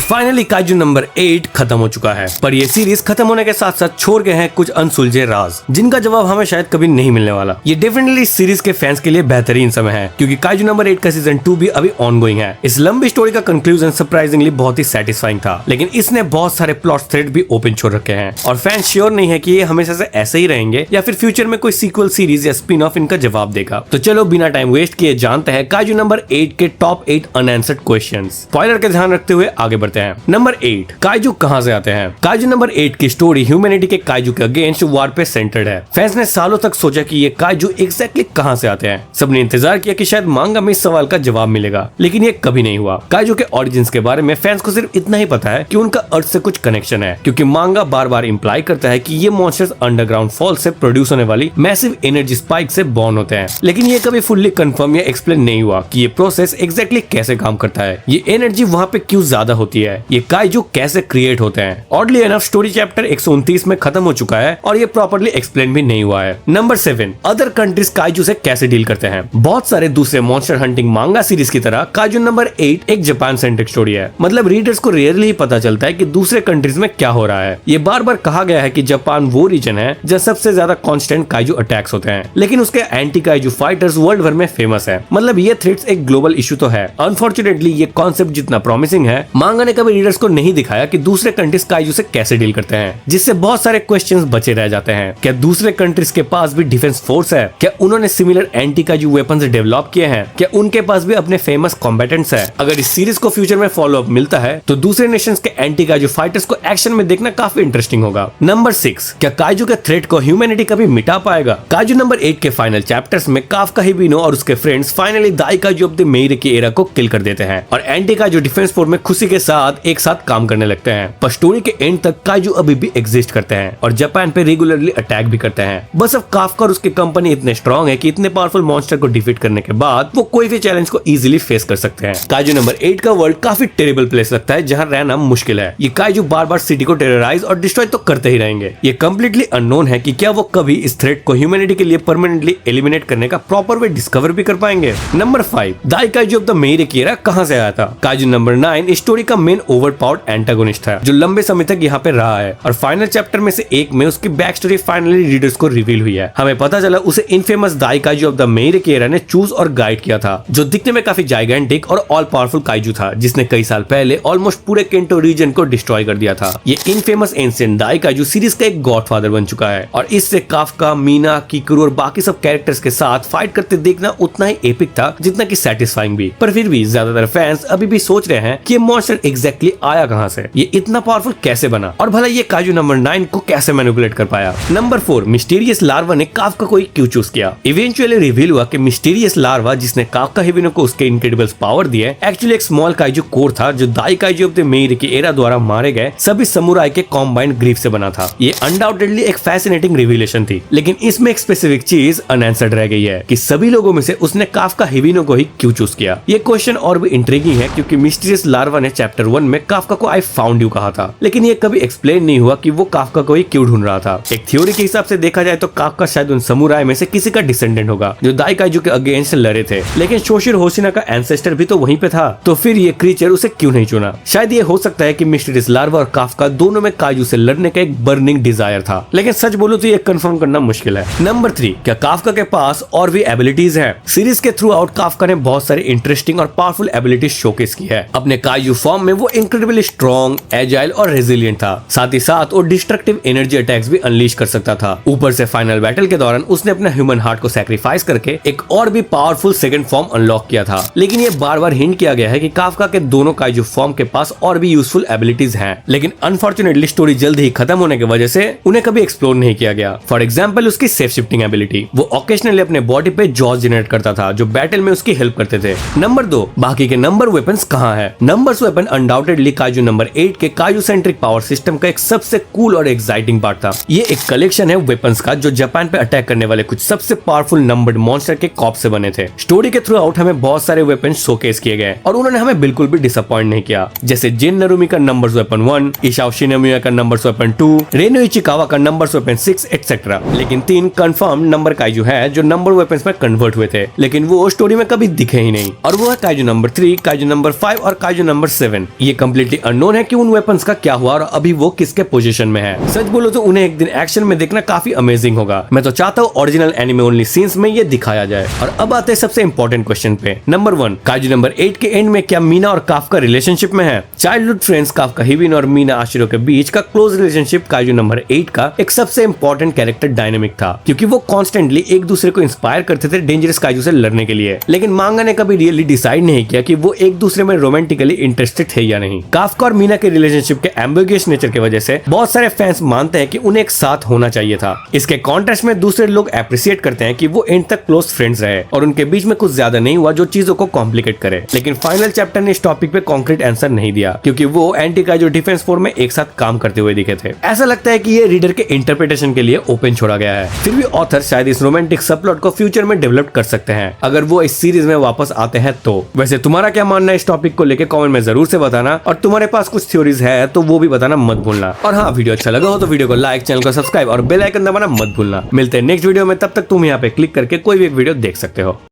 Finally kaiju number 8 खत्म हो चुका है, पर ये सीरीज खत्म होने के साथ साथ छोड़ गए हैं कुछ अनसुलझे राज, जिनका जवाब हमें शायद कभी नहीं मिलने वाला। ये डेफिनेटली इस सीरीज के फैंस के लिए बेहतरीन समय है, क्योंकि काइजू नंबर 8 का सीजन 2 भी अभी ऑनगोइंग है। इस लंबी स्टोरी का कंक्लूजन सरप्राइजिंगली बहुत ही सेटिस्फाइंग था, लेकिन इसने बहुत सारे प्लॉट थ्रेड भी ओपन छोड़ रखे हैं और फैंस श्योर नहीं है कि ये हमेशा से ऐसे ही रहेंगे या फिर फ्यूचर में कोई सीक्वल सीरीज या स्पिन ऑफ इनका जवाब देगा। तो चलो बिना टाइम वेस्ट किए जानते हैं काइजू नंबर 8 के टॉप 8 अनआंसर्ड क्वेश्चंस। स्पॉइलर का ध्यान रखते हुए आगे बढ़ते हैं। नंबर 8, काइजू कहां से आते हैं। काइजू नंबर 8 की स्टोरी ह्यूमैनिटी के काइजू के अगेंस्ट वार पे सेंटर्ड है। फैंस ने सालों तक सोचा कि ये काइजू एग्जैक्टली कहां से आते हैं। सबने इंतजार किया कि शायद मांगा में इस सवाल का जवाब मिलेगा, लेकिन ये कभी नहीं हुआ। काइजू के ओरिजिन्स के बारे में फैंस को सिर्फ इतना ही पता है कि उनका अर्थ से कुछ कनेक्शन है, क्योंकि मांगा बार बार इंप्लाई करता है कि ये मॉन्स्टर्स अंडरग्राउंड फॉल से प्रोड्यूस होने वाली मैसिव एनर्जी स्पाइक से बॉर्न होते हैं। लेकिन ये कभी फुल्ली कंफर्म या एक्सप्लेन नहीं हुआ कि ये प्रोसेस एग्जैक्टली कैसे काम करता है, ये एनर्जी वहाँ पे क्यों ज्यादा होती है, ये काइजू कैसे क्रिएट होते हैं। ऑडली एनफ स्टोरी चैप्टर 129 में खत्म हो चुका है और ये प्रॉपर्ली एक्सप्लेन भी नहीं हुआ है। नंबर 7, अदर कंट्रीज काइजू से कैसे डील करते हैं। बहुत सारे दूसरे मॉन्स्टर हंटिंग मांगा सीरीज की तरह काइजू नंबर 8 एक जापान सेंट्रिक स्टोरी है। मतलब रीडर्स को रेयरली ही पता चलता है कि दूसरे कंट्रीज में क्या हो रहा है। ये बार बार कहा गया है कि जापान वो रीजन है जहाँ सबसे ज्यादा कांस्टेंट काइजू अटैक्स होते हैं, लेकिन उसके एंटी काइजू फाइटर्स वर्ल्ड भर में फेमस है। मतलब ये थ्रेट्स एक ग्लोबल इशू तो है। अनफॉर्चुनेटली ये कॉन्सेप्ट जितना प्रॉमिसिंग है, मांगा ने कभी रीडर्स को नहीं दिखाया कि दूसरे कंट्रीज काइजू से कैसे डील करते हैं, जिससे बहुत सारे क्वेश्चंस बचे रह जाते हैं। क्या दूसरे कंट्रीज के पास भी डिफेंस फोर्स है? क्या उन्होंने similar anti kaiju weapons develop किए हैं? क्या उनके पास भी अपने फेमस कॉम्बेटेंट्स है? अगर इस सीरीज को फ्यूचर में फॉलो अप मिलता है तो दूसरे नेशंस के एंटी काइजू फाइटर्स को एक्शन में देखना काफी इंटरेस्टिंग होगा। नंबर 6, क्या काइजू के थ्रेट को ह्यूमैनिटी कभी मिटा पाएगा। काइजू नंबर 8 के फाइनल चैप्टर्स में काफका हिबिनो और उसके friends finally Dai Kaiju of the Meire की एरा को किल कर देते हैं और एंटी काइजू डिफेंस फोर्स में खुशी के साथ एक साथ काम करने लगते हैं। पर स्टोरी के एंड तक काइजू अभी भी एग्जिस्ट करते हैं और जापान पे रेगुलरली अटैक भी करते हैं। बस अब काफका और उसकी कंपनी इतने स्ट्रॉन्ग है कि इतने पावरफुल मॉन्स्टर को डिफीट करने के बाद वो कोई भी चैलेंज को इजीली फेस कर सकते हैं। काइजू नंबर 8 का वर्ल्ड काफी टेरेबल प्लेस लगता है, जहाँ रहना मुश्किल है। ये काइजू बार बार सिटी को टेरराइज और डिस्ट्रॉय तो करते ही रहेंगे। ये कम्प्लीटली अननोन है कि क्या वो कभी इस थ्रेट को ह्यूमैनिटी के लिए परमानेंटली एलिमिनेट करने का प्रॉपर वे डिस्कवर भी कर पाएंगे। Number 5, Dai Kaiju of the Meire की एरा कहां से आया था। काइजू नंबर 9 स्टोरी का मेन ओवरपावर्ड एंटागोनिस्ट था, जो लंबे समय तक यहाँ पे रहा है और फाइनल चैप्टर में से एक में उसकी बैक स्टोरी फाइनली रीडर्स को रिवील हुई है। हमें पता चला उसे infamous Dai Kaiju of the Meire की एरा ने चूज और गाइड किया था, जो दिखने में काफी जाइगेंटिक और ऑल पावरफुल काइजू था, जिसने कई साल पहले ऑलमोस्ट पूरे केंटो रीजन को डिस्ट्रॉय कर दिया था। ये इनफेमस एंशिएंट दाई काइजू सीरीज का एक गॉडफादर बन चुका है और इससे काफका, मीना, किकुरो और बाकी सब कैरेक्टर्स के साथ फाइट करते देखना उतना ही एपिक था जितना कि सेटिस्फाइंग भी। पर फिर भी ज्यादातर फैंस अभी भी सोच रहे हैं कि ये मॉन्स्टर एग्जैक्टली आया कहां से, ये इतना पावरफुल कैसे बना और भला ये काइजू नंबर 9 को कैसे मैनिपुलेट कर पाया। नंबर 4, मिस्टीरियस लार्वा ने काफका को क्यों चूज किया। इवेंचुअली रिवील हुआ कि मिस्टीरियस लार्वा जिसने काफका हिबिनो को उसके इनक्रेडिबल पावर दिए, एक्चुअली एक स्मॉल काइजू कोर था जो दाई काइजू ऑफ द मेइरे की एरा द्वारा मारे गए सभी समुराई के कॉम्बाइंड ग्रीफ से बना था। ये अनडाउटेडली एक फैसिनेटिंग रिवीलेशन थी, लेकिन इसमें एक स्पेसिफिक चीज अनआंसर्ड रह गई है कि सभी लोगों में से उसने काफका हिबिनो को ही क्यों चूज किया। ये क्वेश्चन और भी इंट्रिगिंग है, क्योंकि मिस्टीरियस लार्वा ने चैप्टर 1 में काफका को आई फाउंड यू कहा था, लेकिन ये कभी एक्सप्लेन नहीं हुआ कि वो काफका को ही क्यों ढूंढ रहा था। एक थ्योरी के हिसाब से देखा जाए तो काफका शायद उन समुराई में से किसी का डिसेंडेंट होगा जो दाई काइजू के अगेंस्ट लड़े थे, लेकिन शोशिरो होशिना का एंसेस्टर भी तो वहीं पे था, तो फिर ये क्रीचर उसे क्यों नहीं चुना। शायद ये हो सकता है कि मिस्टीरियस लार्वा और काफका दोनों में काइजू से लड़ने का एक बर्निंग डिजायर था, लेकिन सच बोलूं तो ये कंफर्म करना मुश्किल है। नंबर 3, क्या काफका के पास और भी एबिलिटीज है। सीरीज के थ्रू आउट काफका ने बहुत सारे इंटरेस्टिंग और पावरफुल एबिलिटीज शोकेस की है। अपने काइजू फॉर्म में वो इनक्रेडिबली स्ट्रॉन्ग, एजाइल और रेजिलिएंट था। साथ ही साथ वो डिस्ट्रक्टिव एनर्जी अटैक्स भी अनलीश कर सकता था। ऊपर से फाइनल बैटल के दौरान उसने अपना ह्यूमन हार्ट को सैक्रिफाइस करके एक और भी पावरफुल सेकंड फॉर्म अनलॉक किया था। लेकिन ये बार बार हिंट किया गया है कि काफका के दोनों काइजू फॉर्म के पास और भी यूजफुल एबिलिटीज हैं, लेकिन अनफॉर्चुनेटली स्टोरी जल्द ही खत्म होने की वजह से उन्हें कभी एक्सप्लोर नहीं किया गया। फॉर एग्जाम्पल उसकी सेफ शिफ्टिंग एबिलिटी, वो ऑकेशनली अपने बॉडी पे जॉज जनरेट करता था जो बैटल में उसकी हेल्प करते थे। नंबर 2, बाकी के नंबर वेपन्स कहाँ है। Numbers weapon undoubtedly kaiju number 8 के काइजू सेंट्रिक पावर सिस्टम का एक सबसे कूल और एक्साइटिंग पार्ट था। ये एक कलेक्शन है वेपन्स का जो जापान पे अटैक करने वाले कुछ सबसे पावरफुल नंबर्ड मॉन्स्टर के कॉप से बने थे। स्टोरी के थ्रू आउट हमें बहुत सारे वेपन शोकेस किए गए और उन्होंने हमें बिल्कुल भी डिसअपॉइंट नहीं किया, जैसे जिन नरुमी का नंबर्स वेपन 1, इशाओ शिनोमिया का नंबर्स वेपन 2, रेनो इचिकावा का नंबर्स वेपन 6 एटसेट्रा। लेकिन 3 कंफर्म नंबर काइजू है जो नंबर वेपन्स में कन्वर्ट हुए थे, लेकिन वो स्टोरी में कभी दिखे ही नहीं, और वो है काइजू नंबर 3, काइजू नंबर 5 और काइजू नंबर 7। ये कम्प्लीटली अननोन है कि उन वेपन्स का क्या हुआ और अभी वो किसके पोजीशन में है। सच बोलो तो उन्हें एक दिन एक्शन में देखना काफी अमेजिंग होगा। मैं तो चाहता हूँ ओरिजिनल एनिमे ओनली सीन्स में ये दिखाया जाए। और अब आते हैं सबसे इंपॉर्टेंट क्वेश्चन पे। नंबर 1, काइजू नंबर 8 के एंड में क्या मीना और काफका रिलेशनशिप में है? चाइल्डहुड फ्रेंड्स काफका हिबिन और मीना आशिरो के बीच का क्लोज रिलेशनशिप काइजू नंबर 8 का एक सबसे इंपॉर्टेंट कैरेक्टर डायनेमिक था, क्योंकि वो कॉन्स्टेंटली एक दूसरे को इंस्पायर करते थे डेंजरस काइजू से लड़ने के लिए। लेकिन मांगा ने कभी रियली डिसाइड नहीं किया कि वो एक दूसरे में रोमांटिकली इंटरेस्टेड थे या नहीं। काफका और मीना के रिलेशनशिप के एम्बिगियस नेचर की वजह से बहुत सारे फैंस मानते हैं कि उन्हें एक साथ होना चाहिए था। इसके कॉन्ट्रास्ट में दूसरे लोग अप्रिशिएट करते हैं कि वो एंड तक क्लोज फ्रेंड्स रहे और उनके बीच में कुछ ज्यादा नहीं हुआ जो चीजों को कॉम्प्लिकेट करे। लेकिन फाइनल चैप्टर ने इस टॉपिक पे कॉन्क्रीट आंसर नहीं दिया, क्योंकि वो एंटी काइजू डिफेंस फोर्स में एक साथ काम करते हुए दिखे थे। ऐसा लगता है कि ये रीडर के इंटरप्रिटेशन के लिए ओपन छोड़ा गया है। फिर भी ऑथर शायद इस रोमांटिक सबप्लॉट को फ्यूचर में डेवलप कर सकते हैं अगर वो इस सीरीज में वापस आते हैं तो। वैसे तुम्हारा क्या मानना है इस टॉपिक को लेके कमेंट में जरूर से बताना, और तुम्हारे पास कुछ थ्योरीज है तो वो भी बताना मत भूलना। और हाँ, वीडियो अच्छा लगा हो तो वीडियो को लाइक, चैनल को सब्सक्राइब और बेल आइकन दबाना मत भूलना। मिलते हैं नेक्स्ट वीडियो में, तब तक तुम यहाँ पे क्लिक करके कोई भी एक वीडियो देख सकते हो।